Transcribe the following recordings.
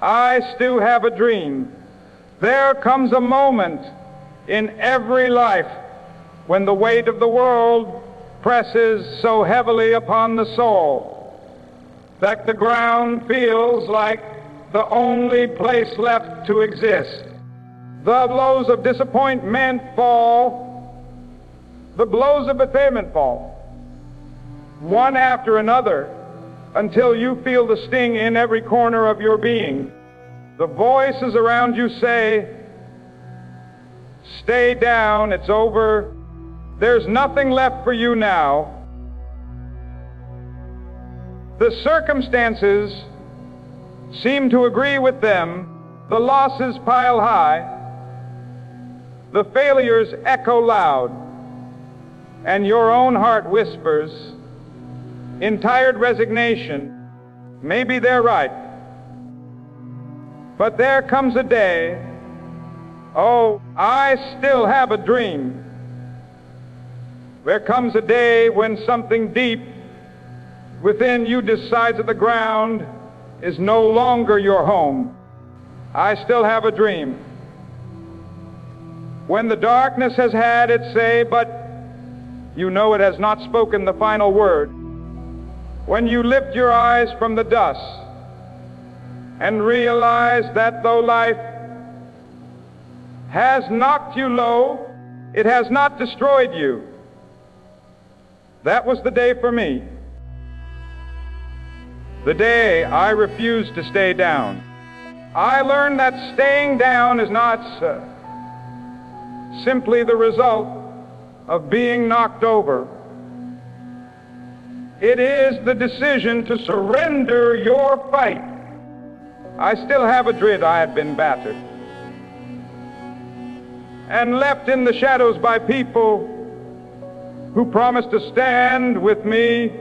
I still have a dream. There comes a moment in every life when the weight of the world presses so heavily upon the soul that the ground feels like the only place left to exist. The blows of disappointment fall, the blows of betrayment fall, one after another, until you feel the sting in every corner of your being. The voices around you say, "Stay down, it's over. There's nothing left for you now." The circumstances seem to agree with them. The losses pile high. The failures echo loud. And your own heart whispers, in tired resignation, maybe they're right. But there comes a day, oh, I still have a dream. There comes a day when something deep within you decides that the ground is no longer your home. I still have a dream. When the darkness has had its say, but you know it has not spoken the final word. When you lift your eyes from the dust and realize that though life has knocked you low, it has not destroyed you. That was the day for me. The day I refused to stay down. I learned that staying down is not simply the result of being knocked over. It is the decision to surrender your fight. I still have a dread I had been battered and left in the shadows by people who promised to stand with me,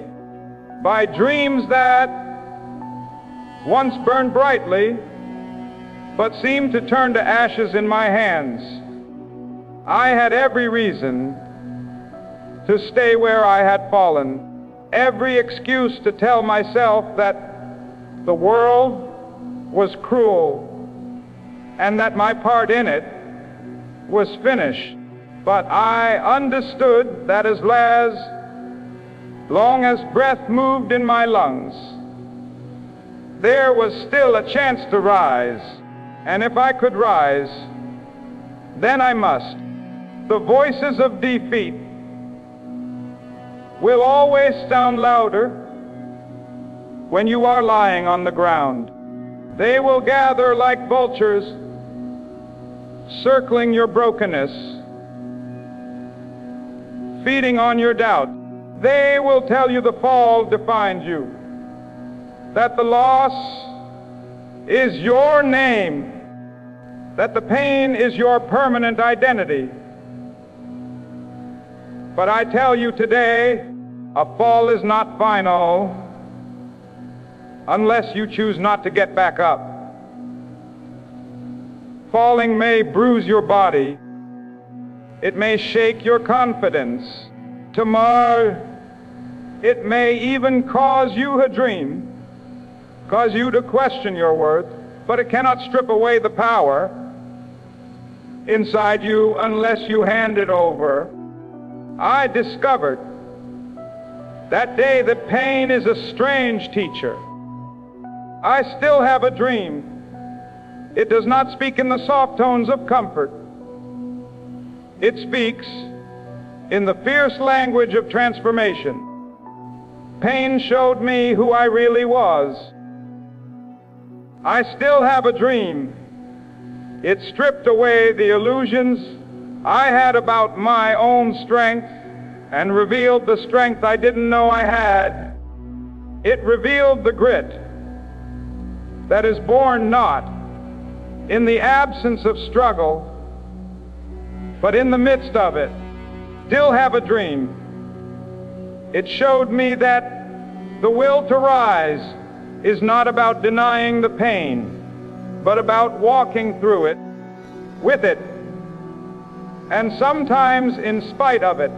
by dreams that once burned brightly but seemed to turn to ashes in my hands. I had every reason to stay where I had fallen, every excuse to tell myself that the world was cruel and that my part in it was finished. But I understood that as long as breath moved in my lungs, there was still a chance to rise. And if I could rise, then I must. The voices of defeat will always sound louder when you are lying on the ground. They will gather like vultures, circling your brokenness, feeding on your doubt. They will tell you the fall defined you, that the loss is your name, that the pain is your permanent identity. But I tell you today, a fall is not final unless you choose not to get back up. Falling may bruise your body. It may shake your confidence. Tomorrow, it may even cause you a dream, cause you to question your worth, but it cannot strip away the power inside you unless you hand it over. I discovered that day that pain is a strange teacher. I still have a dream. It does not speak in the soft tones of comfort. It speaks in the fierce language of transformation. Pain showed me who I really was. I still have a dream. It stripped away the illusions I had about my own strength and revealed the strength I didn't know I had. It revealed the grit that is born not in the absence of struggle, but in the midst of it. Still have a dream. It showed me that the will to rise is not about denying the pain, but about walking through it, with it, and sometimes in spite of it.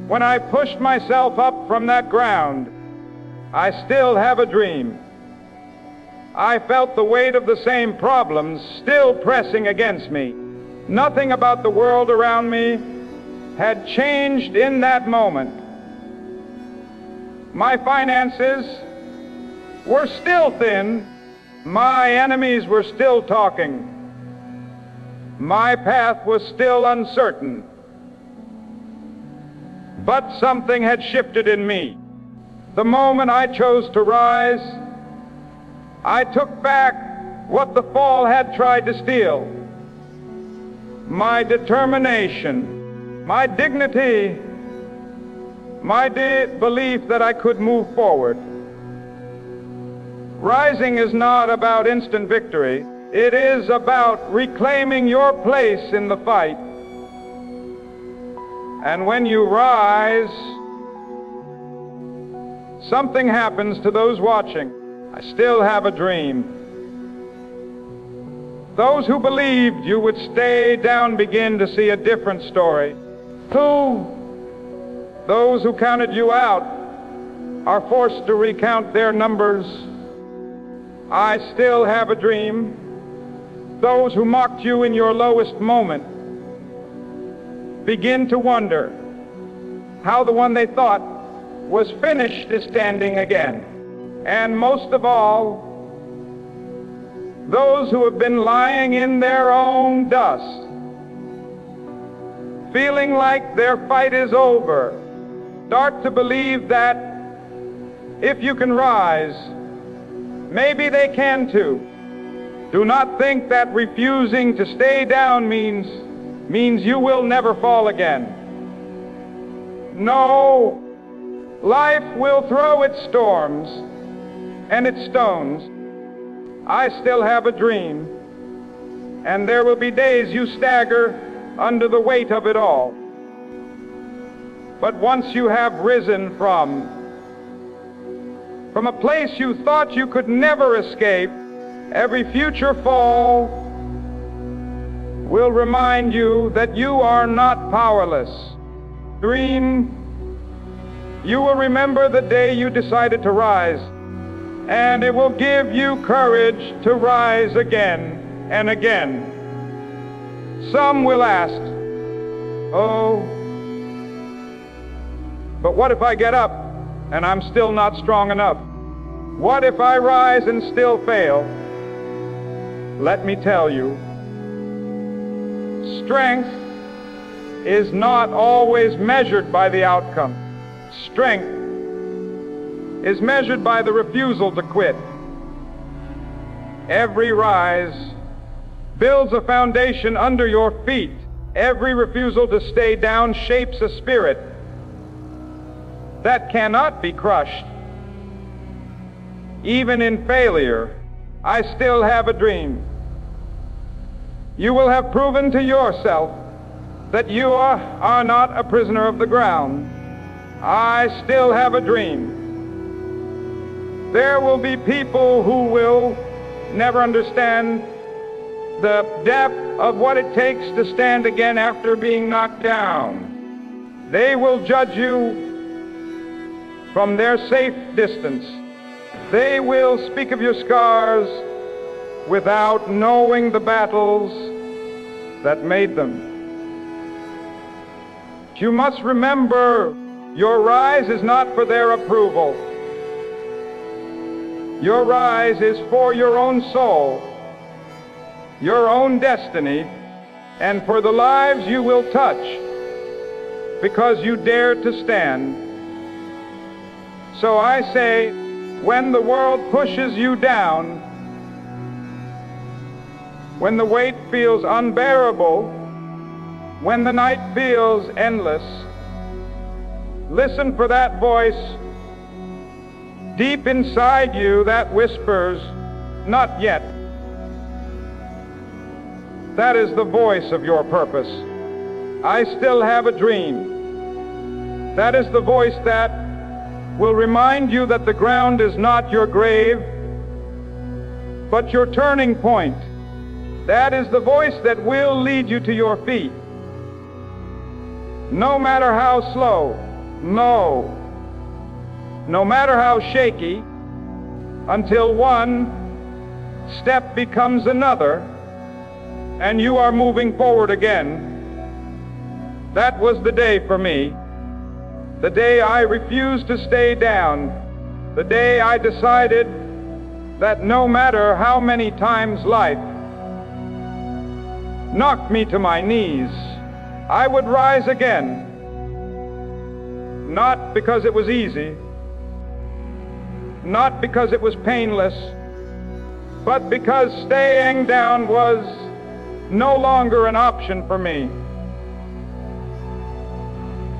When I pushed myself up from that ground, I still have a dream. I felt the weight of the same problems still pressing against me. Nothing about the world around me had changed in that moment. My finances were still thin. My enemies were still talking. My path was still uncertain. But something had shifted in me. The moment I chose to rise, I took back what the fall had tried to steal. My determination, my dignity, my belief that I could move forward. Rising is not about instant victory. It is about reclaiming your place in the fight. And when you rise, something happens to those watching. I still have a dream. Those who believed you would stay down begin to see a different story. Those who counted you out are forced to recount their numbers. I still have a dream. Those who mocked you in your lowest moment begin to wonder how the one they thought was finished is standing again. And most of all, those who have been lying in their own dust, feeling like their fight is over, start to believe that if you can rise, maybe they can too. Do not think that refusing to stay down means you will never fall again. No, life will throw its storms and its stones. I still have a dream, and there will be days you stagger under the weight of it all. But once you have risen from a place you thought you could never escape, every future fall will remind you that you are not powerless. Dream, you will remember the day you decided to rise, and it will give you courage to rise again and again. Some will ask, oh, but what if I get up and I'm still not strong enough? What if I rise and still fail? Let me tell you, strength is not always measured by the outcome. Strength is measured by the refusal to quit. Every rise builds a foundation under your feet. Every refusal to stay down shapes a spirit that cannot be crushed. Even in failure, I still have a dream. You will have proven to yourself that you are not a prisoner of the ground. I still have a dream. There will be people who will never understand the depth of what it takes to stand again after being knocked down. They will judge you from their safe distance. They will speak of your scars without knowing the battles that made them. You must remember, your rise is not for their approval. Your rise is for your own soul, your own destiny, and for the lives you will touch because you dared to stand. So I say, when the world pushes you down, when the weight feels unbearable, when the night feels endless, listen for that voice deep inside you that whispers, "Not yet." That is the voice of your purpose. I still have a dream. That is the voice that will remind you that the ground is not your grave, but your turning point. That is the voice that will lead you to your feet. No matter how slow, no matter how shaky, until one step becomes another, and you are moving forward again. That was the day for me. The day I refused to stay down. The day I decided that no matter how many times life knocked me to my knees, I would rise again. Not because it was easy, not because it was painless, but because staying down was no longer an option for me.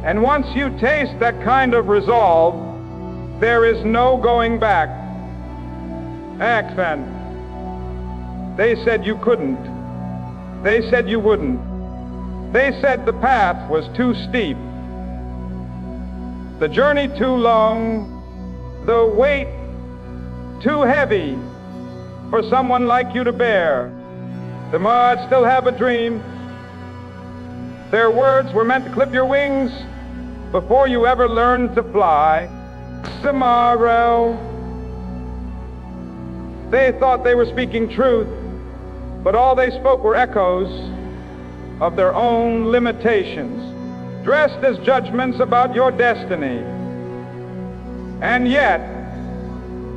And once you taste that kind of resolve, there is no going back. Axfan, they said you couldn't. They said you wouldn't. They said the path was too steep, the journey too long, the weight too heavy for someone like you to bear. I'd still have a dream. Their words were meant to clip your wings before you ever learned to fly. Tomorrow. They thought they were speaking truth, but all they spoke were echoes of their own limitations, dressed as judgments about your destiny. And yet,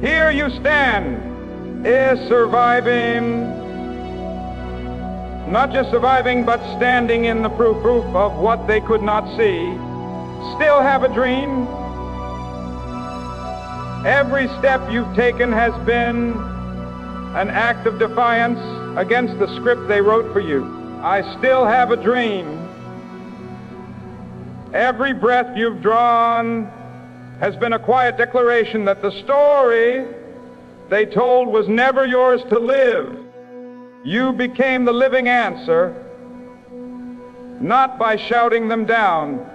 here you stand, is surviving, not just surviving, but standing in the proof of what they could not see. Still have a dream. Every step you've taken has been an act of defiance against the script they wrote for you. I still have a dream. Every breath you've drawn has been a quiet declaration that the story they told was never yours to live. You became the living answer, not by shouting them down,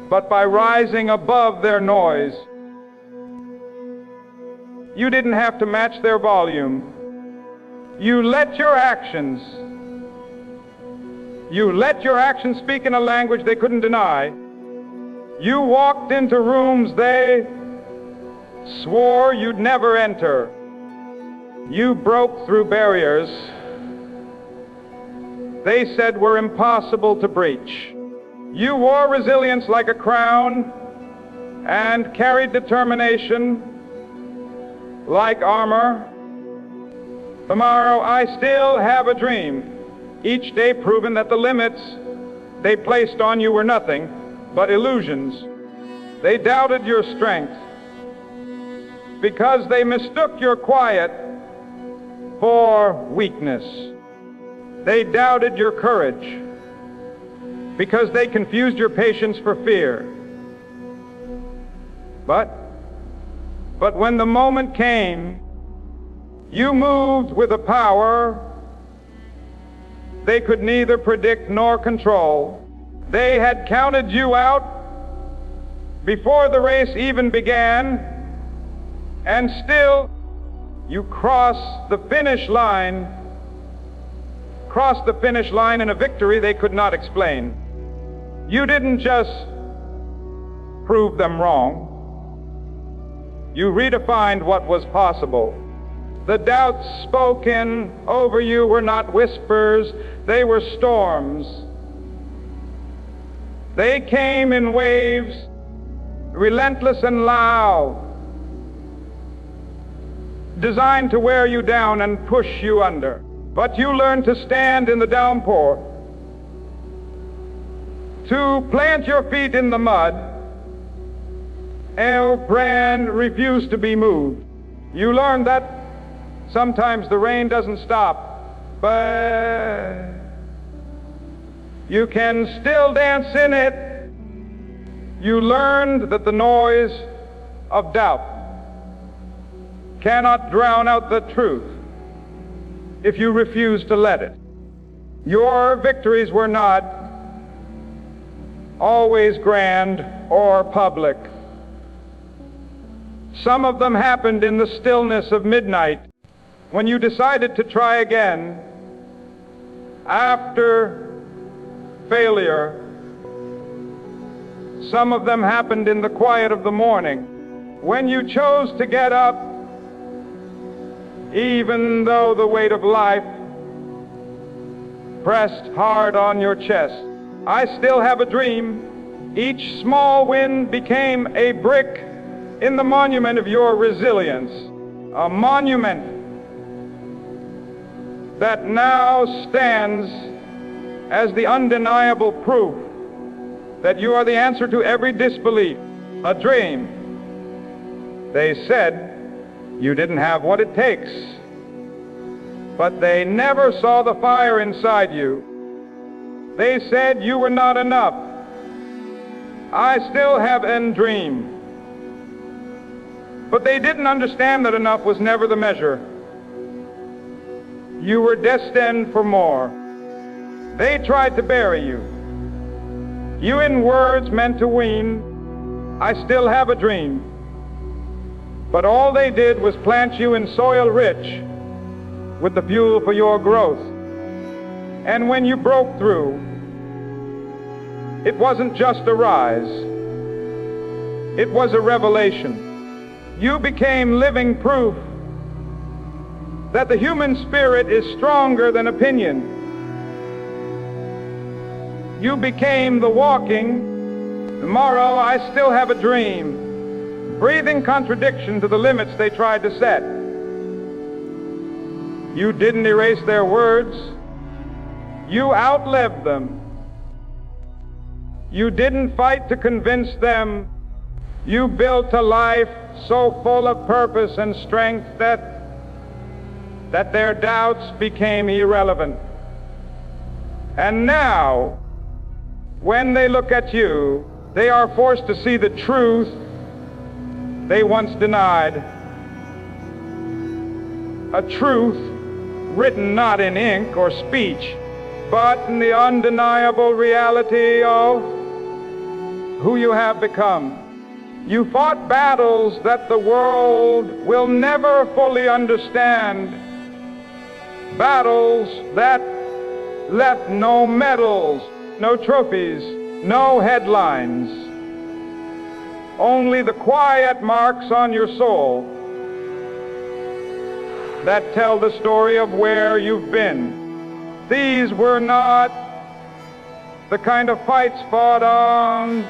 but by rising above their noise. You didn't have to match their volume. You let your actions speak in a language they couldn't deny. You walked into rooms they swore you'd never enter. You broke through barriers they said were impossible to breach. You wore resilience like a crown and carried determination like armor. Tomorrow, I still have a dream, each day proving that the limits they placed on you were nothing but illusions. They doubted your strength because they mistook your quiet for weakness. They doubted your courage because they confused your patience for fear. But when the moment came, you moved with a power they could neither predict nor control. They had counted you out before the race even began, and still you crossed the finish line in a victory they could not explain. You didn't just prove them wrong. You redefined what was possible. The doubts spoken over you were not whispers, they were storms. They came in waves, relentless and loud, designed to wear you down and push you under. But you learned to stand in the downpour, to plant your feet in the mud, and refused to be moved. You learned that sometimes the rain doesn't stop, but you can still dance in it. You learned that the noise of doubt cannot drown out the truth if you refuse to let it. Your victories were not always grand or public. Some of them happened in the stillness of midnight, when you decided to try again after failure. Some of them happened in the quiet of the morning, when you chose to get up even though the weight of life pressed hard on your chest. I still have a dream. Each small win became a brick in the monument of your resilience, a monument that now stands as the undeniable proof that you are the answer to every disbelief. A dream. They said you didn't have what it takes, but they never saw the fire inside you. They said you were not enough. I still have a dream. But they didn't understand that enough was never the measure. You were destined for more. They tried to bury you. You in words meant to wean. I still have a dream. But all they did was plant you in soil rich with the fuel for your growth. And when you broke through, it wasn't just a rise. It was a revelation. You became living proof that the human spirit is stronger than opinion. You became the walking. Tomorrow I still have a dream, breathing contradiction to the limits they tried to set. You didn't erase their words. You outlived them. You didn't fight to convince them. You built a life so full of purpose and strength that their doubts became irrelevant. And now, when they look at you, they are forced to see the truth they once denied. A truth written not in ink or speech, but in the undeniable reality of who you have become. You fought battles that the world will never fully understand. Battles that left no medals, no trophies, no headlines. Only the quiet marks on your soul that tell the story of where you've been. These were not the kind of fights fought on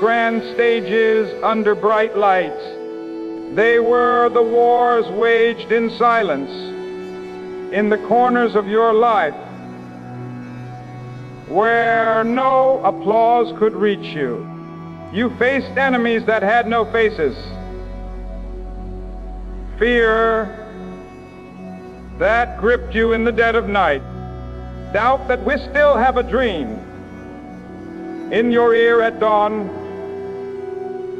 grand stages under bright lights. They were the wars waged in silence, in the corners of your life, where no applause could reach you. You faced enemies that had no faces. Fear that gripped you in the dead of night. Doubt that we still have a dream in your ear at dawn.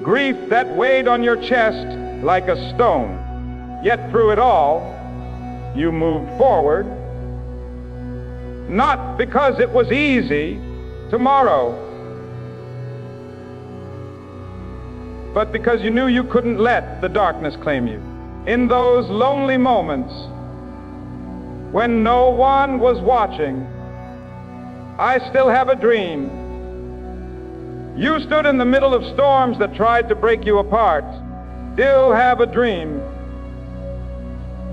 Grief that weighed on your chest like a stone. Yet through it all, you moved forward. Not because it was easy tomorrow, but because you knew you couldn't let the darkness claim you. In those lonely moments when no one was watching, I still have a dream. You stood in the middle of storms that tried to break you apart. Still have a dream.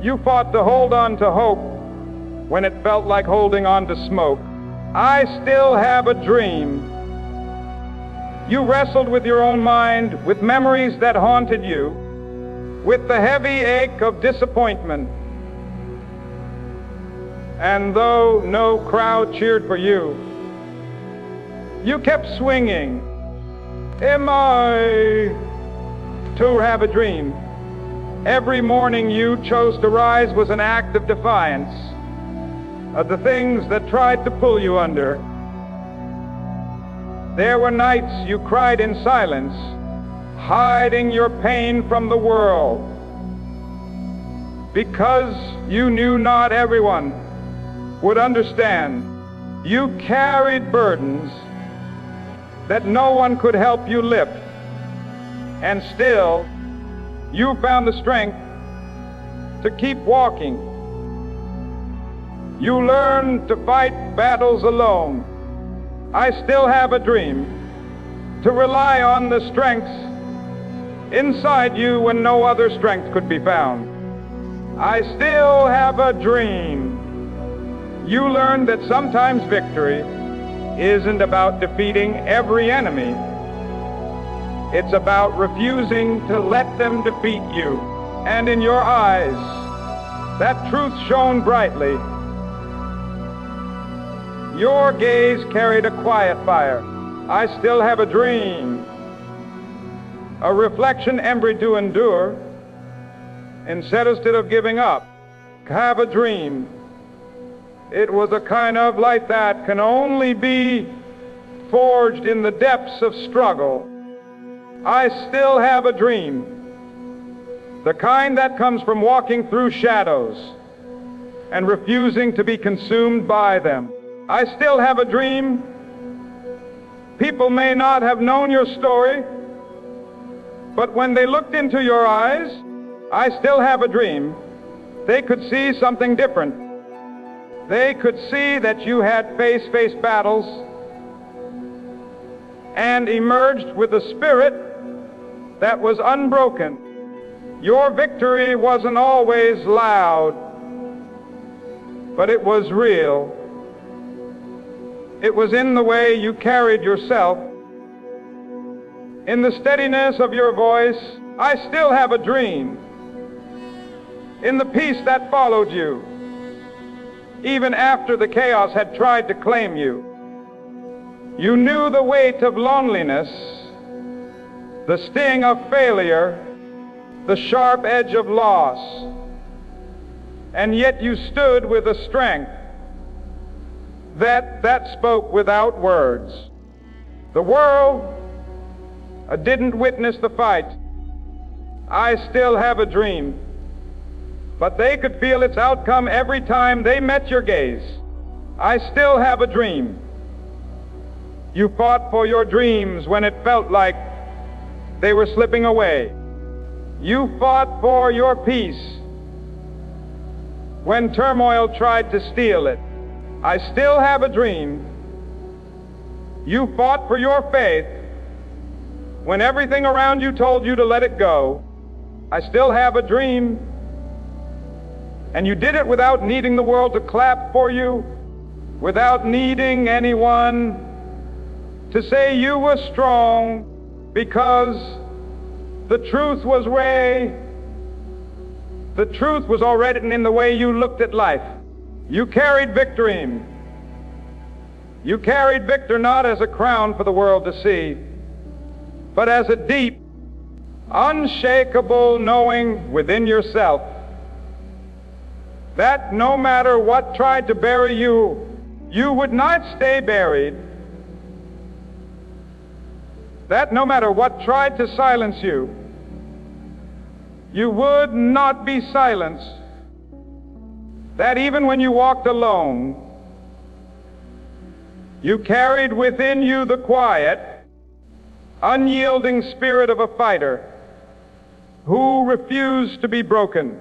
You fought to hold on to hope when it felt like holding on to smoke. I still have a dream. You wrestled with your own mind, with memories that haunted you, with the heavy ache of disappointment. And though no crowd cheered for you, you kept swinging. Am I to have a dream? Every morning you chose to rise was an act of defiance of the things that tried to pull you under. There were nights you cried in silence, hiding your pain from the world, because you knew not everyone would understand. You carried burdens that no one could help you lift, and still you found the strength to keep walking. You learned to fight battles alone. I still have a dream to rely on the strengths inside you when no other strength could be found. I still have a dream. You learned that sometimes victory isn't about defeating every enemy. It's about refusing to let them defeat you. And in your eyes, that truth shone brightly. Your gaze carried a quiet fire. I still have a dream. A reflection envied to endure. Instead of giving up, have a dream. It was a kind of light that can only be forged in the depths of struggle. I still have a dream. The kind that comes from walking through shadows and refusing to be consumed by them. I still have a dream. People may not have known your story, but when they looked into your eyes, I still have a dream. They could see something different. They could see that you had faced battles and emerged with a spirit that was unbroken. Your victory wasn't always loud, but it was real. It was in the way you carried yourself, in the steadiness of your voice. I still have a dream. In the peace that followed you, even after the chaos had tried to claim you. You knew the weight of loneliness, the sting of failure, the sharp edge of loss, and yet you stood with a strength that spoke without words. The world didn't witness the fight. I still have a dream, but they could feel its outcome every time they met your gaze. I still have a dream. You fought for your dreams when it felt like they were slipping away. You fought for your peace when turmoil tried to steal it. I still have a dream. You fought for your faith when everything around you told you to let it go. I still have a dream. And you did it without needing the world to clap for you, without needing anyone to say you were strong, because the truth was already in the way you looked at life. You carried victory. You carried victor not as a crown for the world to see, but as a deep, unshakable knowing within yourself that no matter what tried to bury you, you would not stay buried. That no matter what tried to silence you, you would not be silenced. That even when you walked alone, you carried within you the quiet, unyielding spirit of a fighter who refused to be broken.